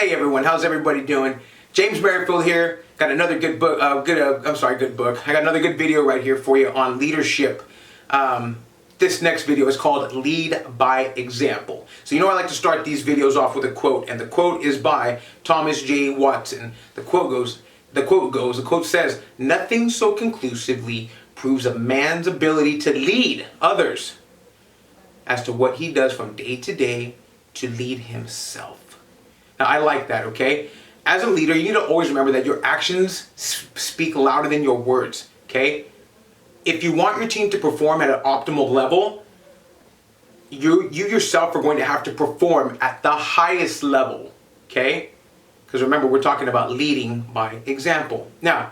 Hey everyone, how's everybody doing? James Merrifield here. Got another good book. Good book. I got another good video right here for you on leadership. This next video is called Lead by Example. So I like to start these videos off with a quote, and the quote is by Thomas J. Watson. The quote says, "Nothing so conclusively proves a man's ability to lead others as to what he does from day to day to lead himself." Now, I like that, okay? As a leader, you need to always remember that your actions speak louder than your words, okay? If you want your team to perform at an optimal level, you yourself are going to have to perform at the highest level, okay? Because remember, we're talking about leading by example. Now,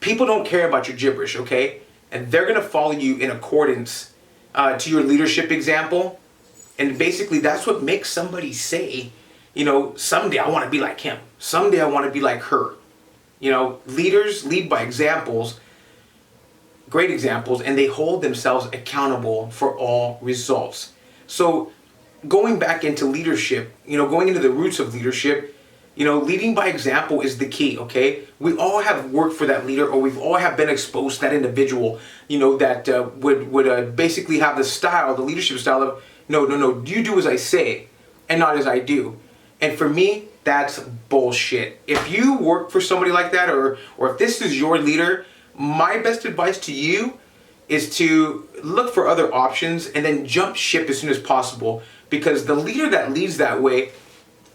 people don't care about your gibberish, okay? And they're going to follow you in accordance to your leadership example. And basically, that's what makes somebody say, someday I want to be like him. Someday I want to be like her. Leaders lead by examples, great examples, and they hold themselves accountable for all results. So going back into leadership, going into the roots of leadership, leading by example is the key, okay? We all have worked for that leader, or we've all have been exposed to that individual, that would basically have the leadership style of, no, you do as I say and not as I do. And for me, that's bullshit. If you work for somebody like that, or if this is your leader, my best advice to you is to look for other options and then jump ship as soon as possible. Because the leader that leads that way,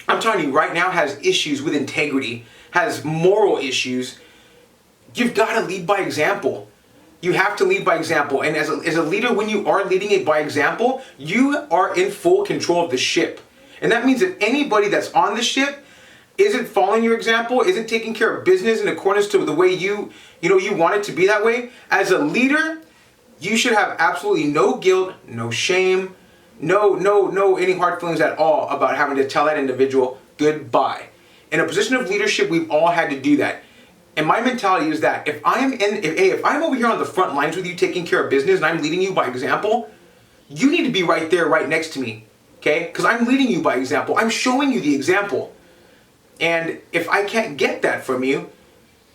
I'm telling you right now, has issues with integrity, has moral issues. You've got to lead by example. You have to lead by example. And as a leader, when you are leading it by example, you are in full control of the ship. And that means that anybody that's on the ship isn't following your example, isn't taking care of business in accordance to the way you want it to be that way, as a leader, you should have absolutely no guilt, no shame, no any hard feelings at all about having to tell that individual goodbye. In a position of leadership, we've all had to do that. And my mentality is that if I'm over here on the front lines with you taking care of business and I'm leading you by example, you need to be right there, right next to me. Okay? Because I'm leading you by example. I'm showing you the example. And if I can't get that from you,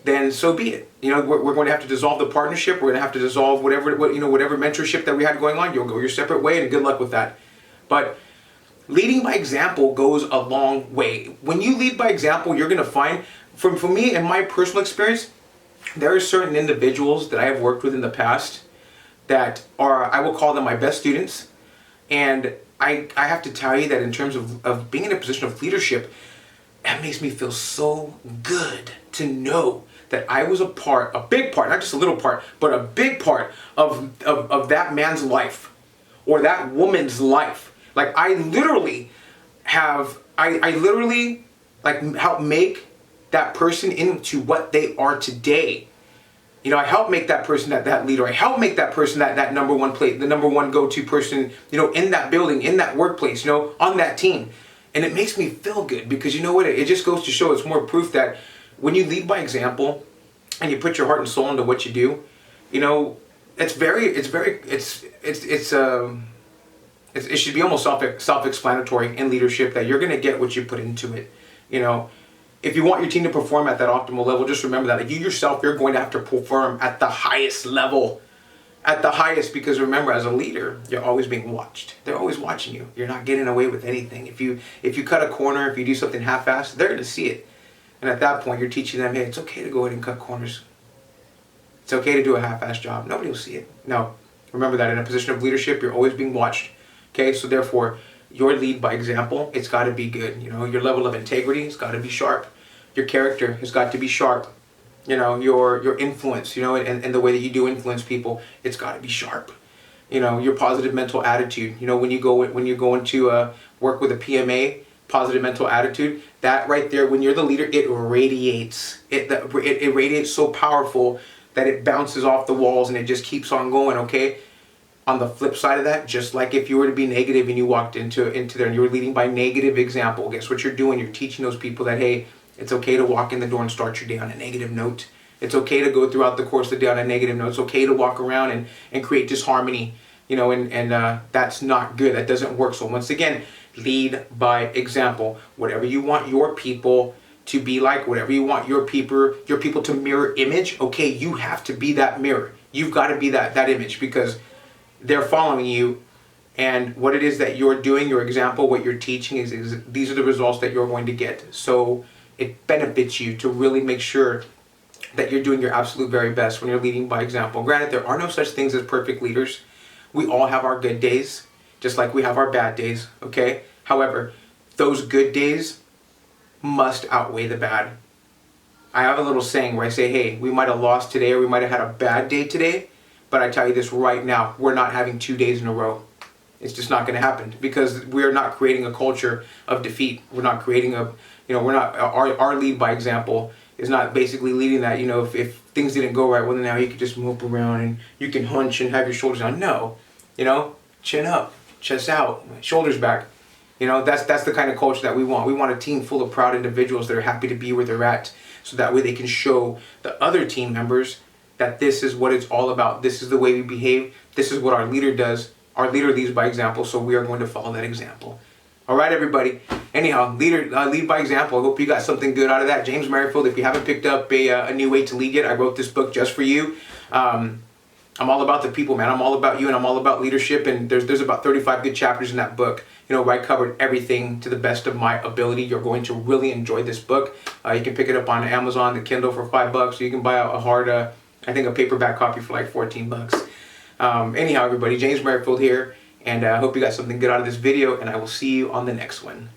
then so be it. We're going to have to dissolve the partnership. We're going to have to dissolve whatever mentorship that we had going on. You'll go your separate way, and good luck with that. But leading by example goes a long way. When you lead by example, you're going to find, for me, in my personal experience, there are certain individuals that I have worked with in the past that are, I will call them my best students. And I have to tell you that in terms of being in a position of leadership, that makes me feel so good to know that I was a big part, not just a little part, but a big part of that man's life or that woman's life. Like I literally help make that person into what they are today. I help make that person that leader. I help make that person that number one go-to person, in that building, in that workplace, on that team. And it makes me feel good because it just goes to show, it's more proof that when you lead by example and you put your heart and soul into what you do, it should be almost self-explanatory in leadership that you're going to get what you put into it. If you want your team to perform at that optimal level, just remember that you yourself, you're going to have to perform at the highest level. At the highest, because remember, as a leader, you're always being watched. They're always watching you. You're not getting away with anything. If you cut a corner, if you do something half-assed, they're going to see it. And at that point, you're teaching them, hey, it's okay to go ahead and cut corners. It's okay to do a half-assed job. Nobody will see it. No. Remember that in a position of leadership, you're always being watched. Okay, so therefore, your lead by example, it's got to be good. Your level of integrity has got to be sharp. Your character has got to be sharp. Your influence, and the way that you do influence people, it's got to be sharp. Your positive mental attitude. When you go into work with a PMA, positive mental attitude, that right there, when you're the leader, it radiates. It radiates so powerful that it bounces off the walls and it just keeps on going. Okay. On the flip side of that, just like if you were to be negative and you walked into there and you were leading by negative example, guess what you're doing? You're teaching those people that, hey, it's okay to walk in the door and start your day on a negative note. It's okay to go throughout the course of the day on a negative note. It's okay to walk around and create disharmony, and that's not good. That doesn't work. So once again, Lead by example. Whatever you want your people to be like, whatever you want your people to mirror image, okay, you have to be that mirror. You've got to be that image, because they're following you, and what it is that you're doing, your example, what you're teaching is these are the results that you're going to get. So it benefits you to really make sure that you're doing your absolute very best when you're leading by example. Granted, there are no such things as perfect leaders. We all have our good days, just like we have our bad days, okay? However, those good days must outweigh the bad. I have a little saying where I say, hey, we might have lost today, or we might have had a bad day today, but I tell you this right now, we're not having 2 days in a row. It's just not going to happen, because we're not creating a culture of defeat. We're not creating we're not, our lead by example is not basically leading that, if things didn't go right, well, now you can just mope around and you can hunch and have your shoulders down. No, chin up, chest out, shoulders back. That's the kind of culture that we want. We want a team full of proud individuals that are happy to be where they're at, so that way they can show the other team members that this is what it's all about. This is the way we behave. This is what our leader does. Our leader leads by example, so we are going to follow that example. All right, everybody. Anyhow, lead by example. I hope you got something good out of that. James Merrifield, if you haven't picked up a new way to lead yet, I wrote this book just for you. I'm all about the people, man. I'm all about you, and I'm all about leadership, and there's about 35 good chapters in that book, where I covered everything to the best of my ability. You're going to really enjoy this book. You can pick it up on Amazon, the Kindle, for $5. You can buy a hard, I think a paperback copy for like $14. Anyhow, everybody, James Merrifield here, and I hope you got something good out of this video, and I will see you on the next one.